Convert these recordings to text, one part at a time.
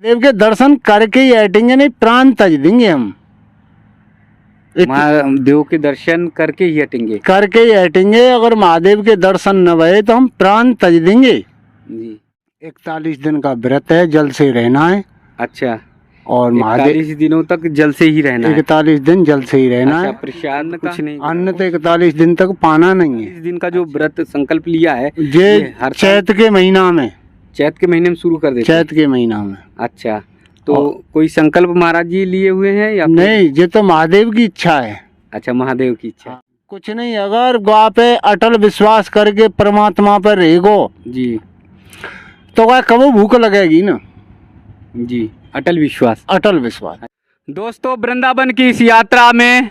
देव के दर्शन करके ही हटेंगे, नहीं प्राण तज देंगे हम। महादेव के दर्शन करके ही हटेंगे। करके ही हटेंगे, अगर महादेव के दर्शन न भये तो हम प्राण तज देंगे जी। 41 दिन का व्रत है, जल से रहना है। अच्छा, और महादेव 41 दिनों तक जल से ही रहना है। 41 दिन जल से ही रहना अच्छा, है। प्रसाद कुछ नहीं, अन्न तो 41 दिन तक पाना नहीं है। 41 दिन का जो व्रत संकल्प लिया है ये हर चैत के महीना में, चैत के महीने में शुरू कर देते हैं। चैत के महीना में। अच्छा, तो कोई संकल्प महाराज जी लिए हुए हैं या नहीं, ये तो महादेव की इच्छा है। अच्छा, महादेव की इच्छा। कुछ नहीं, अगर गौ पे अटल विश्वास करके परमात्मा पर रहेगो जी तो क्या कबो भूख लगेगी ना। जी, अटल विश्वास। अटल विश्वास। दोस्तों, वृंदावन की इस यात्रा में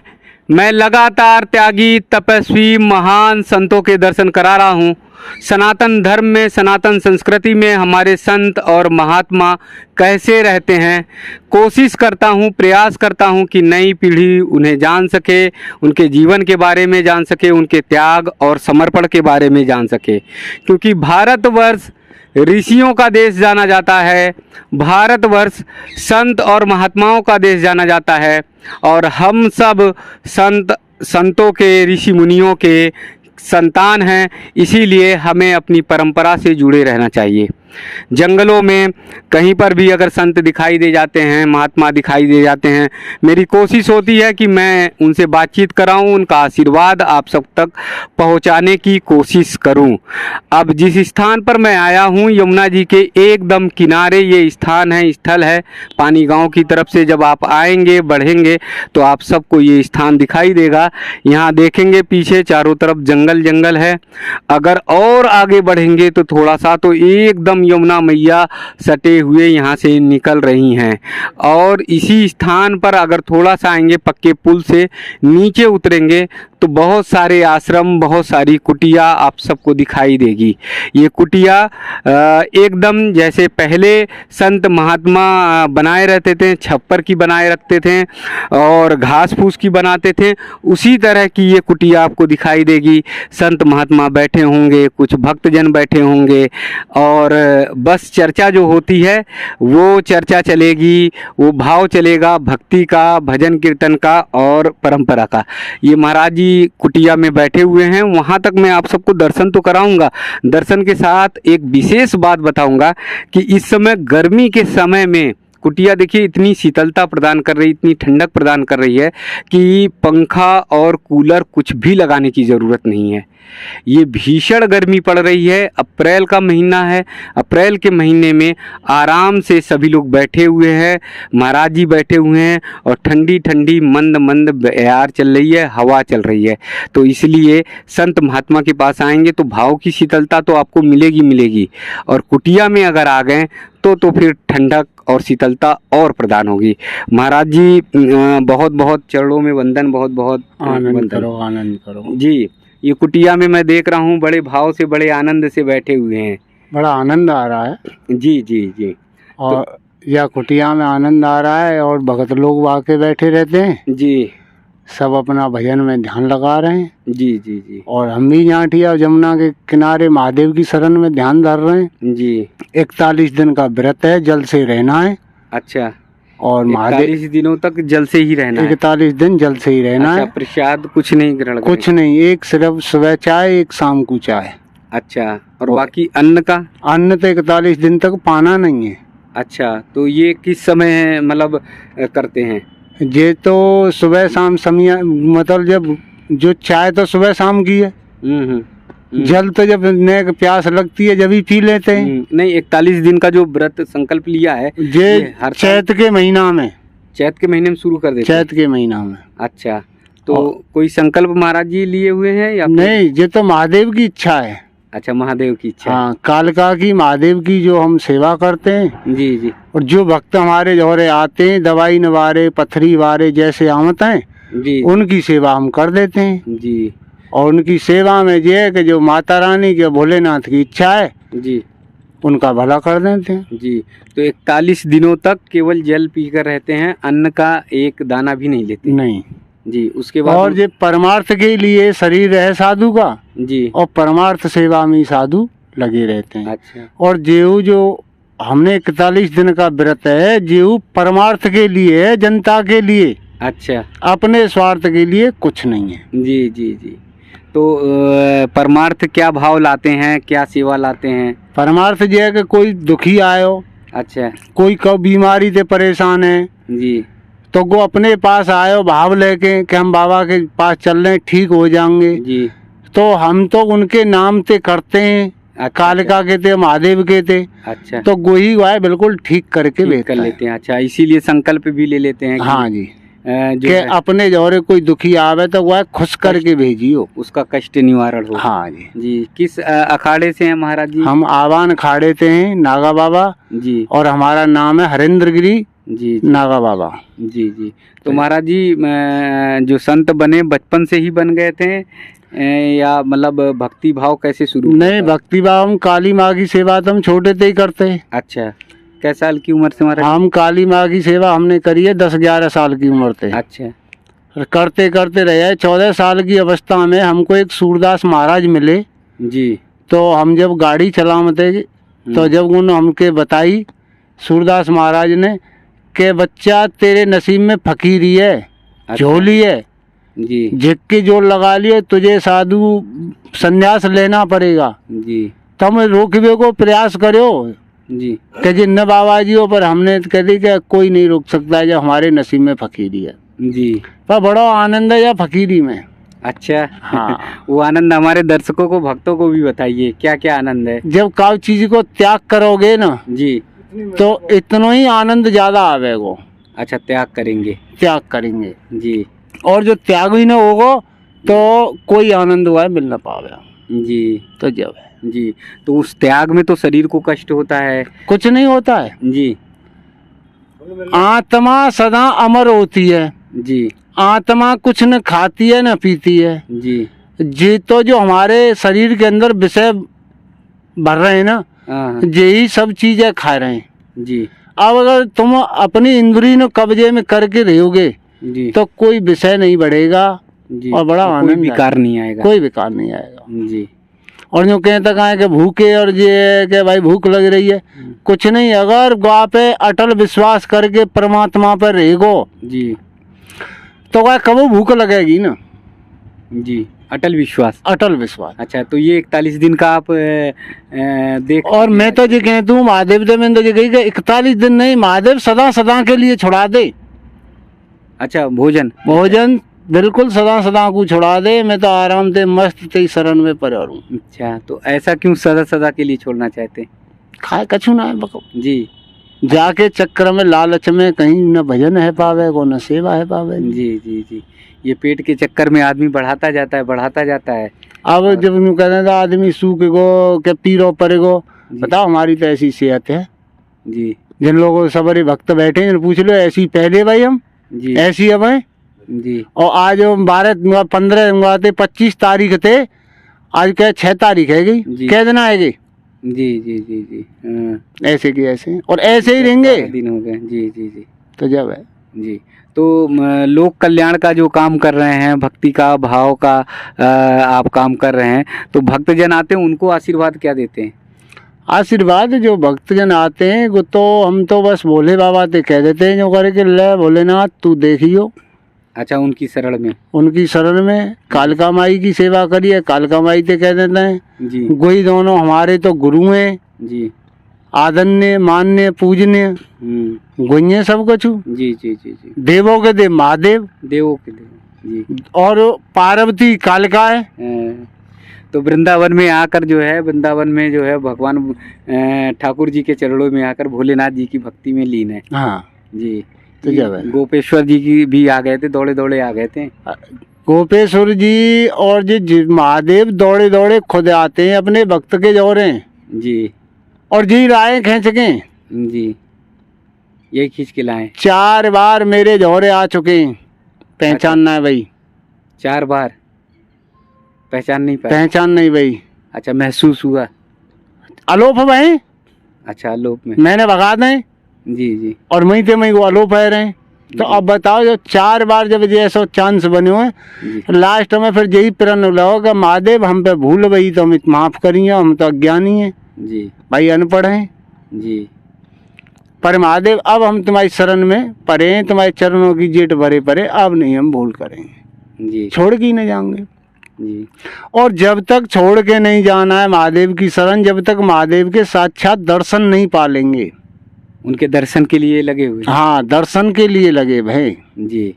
मैं लगातार त्यागी, तपस्वी, महान संतों के दर्शन करा रहा हूँ। सनातन धर्म में, सनातन संस्कृति में हमारे संत और महात्मा कैसे रहते हैं, कोशिश करता हूँ, प्रयास करता हूँ कि नई पीढ़ी उन्हें जान सके, उनके जीवन के बारे में जान सके, उनके त्याग और समर्पण के बारे में जान सके। क्योंकि भारतवर्ष ऋषियों का देश जाना जाता है, भारतवर्ष संत और महात्माओं का देश जाना जाता है, और हम सब संतों के, ऋषि मुनियों के संतान हैं। इसीलिए हमें अपनी परंपरा से जुड़े रहना चाहिए। जंगलों में कहीं पर भी अगर संत दिखाई दे जाते हैं, महात्मा दिखाई दे जाते हैं, मेरी कोशिश होती है कि मैं उनसे बातचीत कराऊं, उनका आशीर्वाद आप सब तक पहुंचाने की कोशिश करूं। अब जिस स्थान पर मैं आया हूं, यमुना जी के एकदम किनारे ये स्थान है, स्थल है। पानी गांव की तरफ से जब आप आएंगे, बढ़ेंगे तो आप सबको ये स्थान दिखाई देगा। यहाँ देखेंगे पीछे चारों तरफ जंगल जंगल है। अगर और आगे बढ़ेंगे तो थोड़ा सा तो एकदम यमुना मैया सटे हुए यहाँ से निकल रही हैं। और इसी स्थान पर अगर थोड़ा सा आएंगे, पक्के पुल से नीचे उतरेंगे तो बहुत सारे आश्रम, बहुत सारी कुटिया आप सबको दिखाई देगी। ये कुटिया एकदम जैसे पहले संत महात्मा बनाए रहते थे, छप्पर की बनाए रखते थे और घास फूस की बनाते थे, उसी तरह की ये कुटिया आपको दिखाई देगी। संत महात्मा बैठे होंगे, कुछ भक्तजन बैठे होंगे, और बस चर्चा जो होती है वो चर्चा चलेगी, वो भाव चलेगा भक्ति का, भजन कीर्तन का और परंपरा का। ये महाराज जी कुटिया में बैठे हुए हैं, वहाँ तक मैं आप सबको दर्शन तो कराऊंगा। दर्शन के साथ एक विशेष बात बताऊंगा कि इस समय गर्मी के समय में कुटिया देखिए इतनी शीतलता प्रदान कर रही, इतनी ठंडक प्रदान कर रही है कि पंखा और कूलर कुछ भी लगाने की ज़रूरत नहीं है। ये भीषण गर्मी पड़ रही है, अप्रैल का महीना है। अप्रैल के महीने में आराम से सभी लोग बैठे हुए हैं, महाराज जी बैठे हुए हैं, और ठंडी ठंडी मंद मंद बयार चल रही है, हवा चल रही है। तो इसलिए संत महात्मा के पास आएंगे तो भाव की शीतलता तो आपको मिलेगी मिलेगी, और कुटिया में अगर आ गए तो फिर ठंडक और शीतलता और प्रदान होगी। महाराज जी बहुत बहुत चरणों में वंदन, बहुत बहुत आनंद करो, आनंद करो जी। ये कुटिया में मैं देख रहा हूँ बड़े भाव से, बड़े आनंद से बैठे हुए हैं। बड़ा आनंद आ रहा है। जी जी जी। और यह कुटिया में आनंद आ रहा है, और भगत लोग आके बैठे रहते हैं जी, सब अपना भजन में ध्यान लगा रहे हैं। जी जी जी। और हम भी जाटिया जमुना के किनारे महादेव की शरण में ध्यान धर रहे हैं जी। 41 दिन का व्रत है, जल से रहना है। अच्छा, और महादेव 41 दिनों तक जल से ही रहना है। 41 दिन जल से ही रहना अच्छा, है। प्रसाद कुछ नहीं ग्रहण करेंगे? कुछ नहीं, एक सिर्फ सुबह चाय, एक शाम को चाय। अच्छा, और बाकी अन्न का? अन्न तो 41 दिन तक पाना नहीं है। अच्छा, तो ये किस समय है मतलब करते हैं? ये तो सुबह शाम समय, मतलब जब जो चाय तो सुबह शाम की है, जल तो जब नेक प्यास लगती है जब ही पी लेते हैं। नहीं, 41 दिन का जो व्रत संकल्प लिया है ये हर चैत के महीना में, चैत के महीने में शुरू कर देते? चैत के महीना में। अच्छा, तो कोई संकल्प महाराज जी लिए हुए हैं या नहीं? ये तो महादेव की इच्छा है। अच्छा, महादेव की इच्छा। हाँ, कालका की महादेव की जो हम सेवा करते हैं। जी जी। और जो भक्त हमारे जोरे आते हैं, दवाई नवारे, पथरी वारे जैसे आमत हैं जी, उनकी सेवा हम कर देते हैं जी। और उनकी सेवा में ये है कि जो माता रानी के भोलेनाथ की इच्छा है जी, उनका भला कर देते हैं। जी। तो 41 दिनों तक केवल जल पीकर रहते हैं, अन्न का एक दाना भी नहीं लेते? नहीं जी। उसके बाद और ये परमार्थ के लिए शरीर है साधु का जी, और परमार्थ सेवा में साधु लगे रहते हैं। अच्छा। और जो हमने 41 दिन का व्रत है जो परमार्थ के लिए है, जनता के लिए। अच्छा, अपने स्वार्थ के लिए कुछ नहीं है। जी जी जी। तो परमार्थ क्या भाव लाते हैं, क्या सेवा लाते हैं? परमार्थ ये है कि कोई दुखी आयो, अच्छा कोई कब बीमारी से परेशान है जी तो वो अपने पास आयो भाव लेके कि हम बाबा के पास चल रहे हैं, ठीक हो जाएंगे। जी। तो हम तो उनके नाम से करते हैं, अच्छा, कालिका के थे, महादेव के थे, अच्छा, तो गोही वाय बिल्कुल ठीक करके ठीक भेजता कर है। लेते हैं। अच्छा, इसीलिए संकल्प भी ले लेते हैं कि, हाँ जी, जो कि है, अपने जौरे कोई दुखी आवे तो वह खुश करके भेजियो। उसका कष्ट निवारण हो। हाँ जी। जी। किस अखाड़े से हैं महाराज जी? हम आवान खाड़े थे हैं, नागा बाबा, जी और हमारा नाम है हरेंद्र गिरी जी नागा बाबा। जी जी। तो महाराज जी जो संत बने बचपन से ही बन गए थे, या मतलब भक्ति भाव कैसे शुरू हुआ नहीं, था? भक्ति भाव हम काली माँ की सेवा तो हम छोटे से ही करते हैं। अच्छा, कै साल की उम्र से महाराज? हम काली माँ की सेवा हमने करी है 10-11 साल की उम्र से। अच्छा करते करते रहे। 14 साल की अवस्था में हमको एक सूरदास महाराज मिले। जी। तो हम जब गाड़ी चलाते तो जब उन्होंने हमके बताई सूरदास महाराज ने कि बच्चा तेरे नसीब में फकीरी है, अच्छा। झोली है, जी झिक्की जोर लगा लिए, तुझे साधु संन्यास लेना पड़ेगा। जी तो हम रोकवे को प्रयास करो जी कि जिन्न बाबा जी हो, पर हमने कह दी कि कोई नहीं रोक सकता है जब हमारे नसीब में फकीरी है। जी। पर बड़ा आनंद है या फकीरी में। अच्छा। हाँ। वो आनंद हमारे दर्शकों को, भक्तों को भी बताइए, क्या क्या आनंद है? जब काउ चीज को त्याग करोगे ना जी। तो इतना ही आनंद ज्यादा आवेगो। अच्छा, त्याग करेंगे। त्याग करेंगे, जी और जो त्याग ही ना होगो तो कोई आनंद हुआ है मिल ना पावेगा। जी तो जब है जी। तो उस त्याग में तो शरीर को कष्ट होता है। कुछ नहीं होता है। जी आत्मा सदा अमर होती है। जी आत्मा कुछ न खाती है न पीती है। जी। जी, तो जो हमारे शरीर के अंदर विषय भर रहे हैं ना, हाँ यही सब चीजें खा रहे हैं। जी अब अगर तुम अपनी इंद्री ने कब्जे में करके रहोगे जी तो कोई विषय नहीं बढ़ेगा जी। और बड़ा कोई आनंद विकार नहीं आएगा। कोई विकार नहीं आएगा। जी और जो कहते कहा कि भूखे और ये कि भाई भूख लग रही है, कुछ नहीं, अगर गा पे अटल विश्वास करके परमात्मा पर रहेगो जी तो वह कबो भूख लगेगी ना। जी। अटल विश्वास। अटल विश्वास। अच्छा, तो ये 41 दिन का आप देख। और मैं तो ये कहता हूँ महादेव से मैंने तो ये कही कि 41 दिन नहीं, महादेव सदा सदा के लिए छुड़ा दे। अच्छा, भोजन भोजन बिल्कुल सदा सदा को छुड़ा दे, मैं तो आराम से मस्त तेरी शरण में पर हूँ। अच्छा, तो ऐसा क्यों सदा सदा के लिए छोड़ना चाहते हैं? खाए कछु ना है बको, जी जाके चक्कर में लालच में कहीं न भजन है पावे को न सेवा है पावे। जी जी जी। ये पेट के चक्कर में आदमी बढ़ाता जाता है, बढ़ाता जाता है। अब जब यूँ कहते हैं आदमी सूख गो के पीरो पड़ेगो, बताओ हमारी तो ऐसी सेहत है। जी जिन लोगों सबरे भक्त बैठे हैं पूछ लो ऐसी पहले भाई हम जी ऐसी अब हैं। जी और आज हम 12-15 थे, 25 तारीख थे, आज क्या 6 तारीख है गई, जी। कै दिन आएगी। जी जी जी जी। हाँ, ऐसे की ऐसे और ऐसे ही रहेंगे। 12 दिन हो गए। जी जी जी तो जब है जी। तो लोक कल्याण का जो काम कर रहे हैं, भक्ति का, भाव का आप काम कर रहे हैं, तो भक्तजन आते हैं उनको आशीर्वाद क्या देते हैं? आशीर्वाद जो भक्तजन आते हैं वो तो हम तो बस भोले बाबा से कह देते हैं जो करे कि ले भोलेनाथ तू देखियो। अच्छा, उनकी शरण में। उनकी शरण में कालका माई की सेवा करिए, कालका माई से कह देते हैं। जी वही दोनों हमारे तो गुरु हैं, जी। आदन्य मान्य पूजनीय गुण्य सब कुछ। जी जी जी जी। देवों के देव महादेव, देवों के देव। जी। और पार्वती कालिका है। तो वृंदावन में आकर जो है, वृंदावन में जो है भगवान ठाकुर जी के चरणों में आकर भोलेनाथ जी की भक्ति में लीन है। हाँ जी। तो जब है गोपेश्वर जी की भी आ गए थे, दौड़े दौड़े आ गए थे। गोपेश्वर जी और जी महादेव दौड़े दौड़े खुद आते हैं अपने भक्त के जोरे जी। और जी राय खींच के। जी, यही खींच के लाए। 4 बार मेरे जोरे आ चुके हैं, पहचानना है भाई। 4 बार पहचान नहीं पाया? पहचान नहीं भाई। अच्छा, महसूस हुआ? अलोप है भाई। अच्छा, लोक में। मैंने भगा दें जी जी और वहीं पे वो अलोप है रहे। तो अब बताओ जो 4 बार जब जैसा चांस बने हुए, लास्ट में फिर यही प्रण लगाओ महादेव हम पे भूल गई तो हम माफ करिए, हम तो अज्ञानी हैं जी भाई, अनपढ़ हैं। जी पर महादेव अब हम तुम्हारी शरण में परे हैं, तुम्हारे चरणों की जेठ भरे परे, अब नहीं हम भूल करेंगे, जी छोड़ के ही नहीं जाएंगे। जी। और जब तक छोड़ के नहीं जाना है महादेव की शरण, जब तक महादेव के साक्षात दर्शन नहीं पालेंगे। उनके दर्शन के लिए लगे हुए। हाँ, दर्शन के लिए लगे भाई। जी।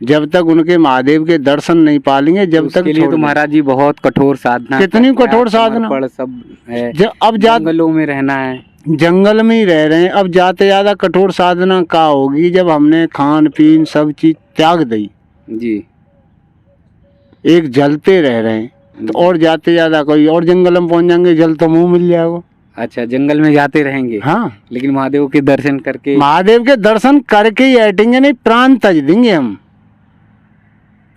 जब तक उनके महादेव के दर्शन नहीं पालेंगे, जब तक उसके लिए तो महाराज जी बहुत कठोर साधना, कितनी कठोर साधना, समर्पण सब है। जब अब जंगलों में रहना है, जंगल में ही रह रहे हैं। अब जाते ज्यादा कठोर साधना का होगी जब हमने खान पीन सब चीज त्याग दी जी। एक जलते रह रहे हैं, तो और जाते ज्यादा कोई और जंगल में पहुंच जाएंगे, जल तो मुंह मिल जाएगा। अच्छा, जंगल में जाते रहेंगे। हाँ, लेकिन महादेव के दर्शन करके, महादेव के दर्शन करके ही हटेंगे, नहीं प्राण तज देंगे हम।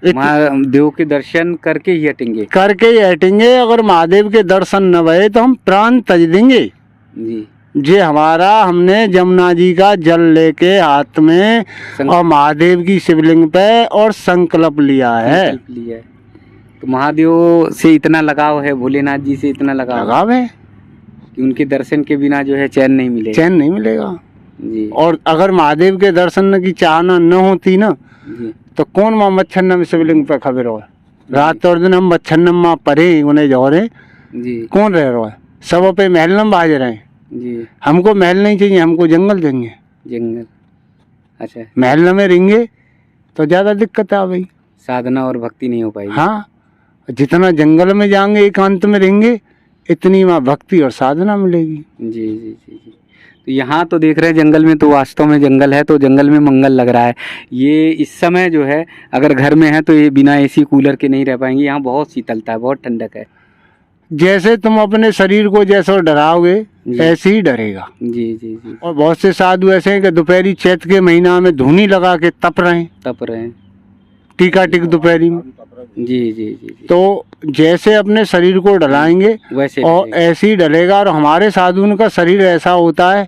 महादेव के दर्शन करके ही हटेंगे, करके ही हटेंगे। अगर महादेव के दर्शन न भये तो हम प्राण तज देंगे जी। जे हमारा, हमने जमुना जी का जल लेके हाथ में और महादेव की शिवलिंग पे और संकल्प लिया है। तो महादेव से इतना लगाव है, भोलेनाथ जी से इतना लगाव है कि उनके दर्शन के बिना जो है चैन नहीं मिलेगा। चैन नहीं मिलेगा जी। और अगर महादेव के दर्शन की चाहना न होती ना जी, तो कौन वहाँ मच्छन्नम शिवलिंग पे खबर हो। रात और दिन हम मच्छन्नम माँ परे उन्हें जो रहे जी, कौन रह रहा है, सब पे महलम बाज रहे हैं जी। हमको महल नहीं चाहिए, हमको जंगल चाहिए। जंगल, अच्छा। महल में रहेंगे तो ज़्यादा दिक्कत आ गई, साधना और भक्ति नहीं हो पाएगी। हाँ, जितना जंगल में जाएंगे एकांत में रहेंगे इतनी वहाँ भक्ति और साधना मिलेगी। जी जी जी जी। तो यहाँ तो देख रहे हैं जंगल में, तो वास्तव में जंगल है, तो जंगल में मंगल लग रहा है। ये इस समय जो है अगर घर में है तो ये बिना एसी कूलर के नहीं रह पाएंगे। यहाँ बहुत शीतलता है, बहुत ठंडक है। जैसे तुम अपने शरीर को जैसे डराओगे ऐसे ही डरेगा। जी जी जी। और बहुत से साधु ऐसे हैं कि दोपहरी चैत के महीना में धूनी लगा के तप रहे हैं, टीका टिक दोपहरी में। जी जी जी जी। तो जैसे अपने शरीर को डलाएंगे वैसे और ऐसे ही डलेगा। और हमारे साधुओं का शरीर ऐसा होता है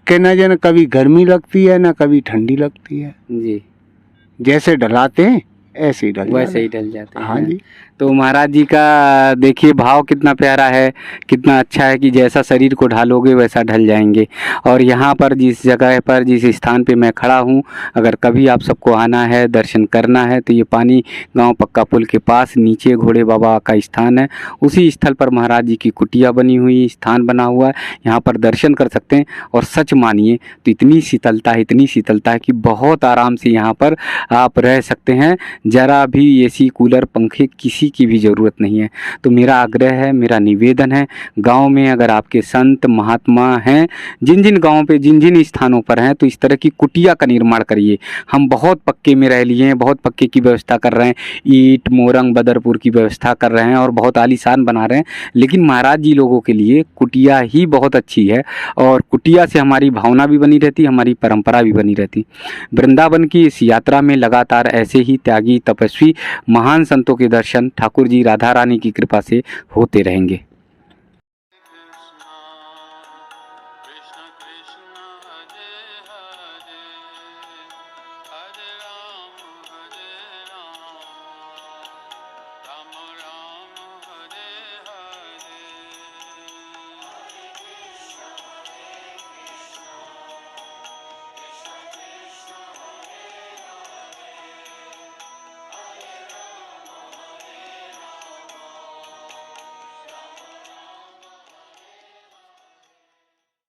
कि न जन कभी गर्मी लगती है न कभी ठंडी लगती है। जी, जैसे डलाते हैं ऐसे ही वैसे ही ढल जाते हैं। हाँ जी। तो महाराज जी का देखिए भाव कितना प्यारा है, कितना अच्छा है कि जैसा शरीर को ढालोगे वैसा ढल जाएंगे। और यहाँ पर जिस जगह पर, जिस स्थान पे मैं खड़ा हूँ, अगर कभी आप सबको आना है, दर्शन करना है, तो ये पानी गांव पक्का पुल के पास नीचे घोड़े बाबा का स्थान है। उसी स्थल पर महाराज जी की कुटिया बनी हुई, स्थान बना हुआ है, यहाँ पर दर्शन कर सकते हैं। और सच मानिए तो इतनी शीतलता है कि बहुत आराम से यहाँ पर आप रह सकते हैं। ज़रा भी एसी कूलर पंखे किसी की भी ज़रूरत नहीं है। तो मेरा आग्रह है, मेरा निवेदन है, गांव में अगर आपके संत महात्मा हैं, जिन जिन गांवों पे, जिन जिन स्थानों पर हैं, तो इस तरह की कुटिया का निर्माण करिए। हम बहुत पक्के में रह लिए हैं, बहुत पक्के की व्यवस्था कर रहे हैं, ईंट मोरंग बदरपुर की व्यवस्था कर रहे हैं और बहुत आलीशान बना रहे हैं। लेकिन महाराज जी लोगों के लिए कुटिया ही बहुत अच्छी है। और कुटिया से हमारी भावना भी बनी रहती, हमारी परंपरा भी बनी रहती। वृंदावन की इस यात्रा में लगातार ऐसे ही त्यागी, तपस्वी, महान संतों के दर्शन ठाकुर जी राधा रानी की कृपा से होते रहेंगे। कृष्ण कृष्ण हरे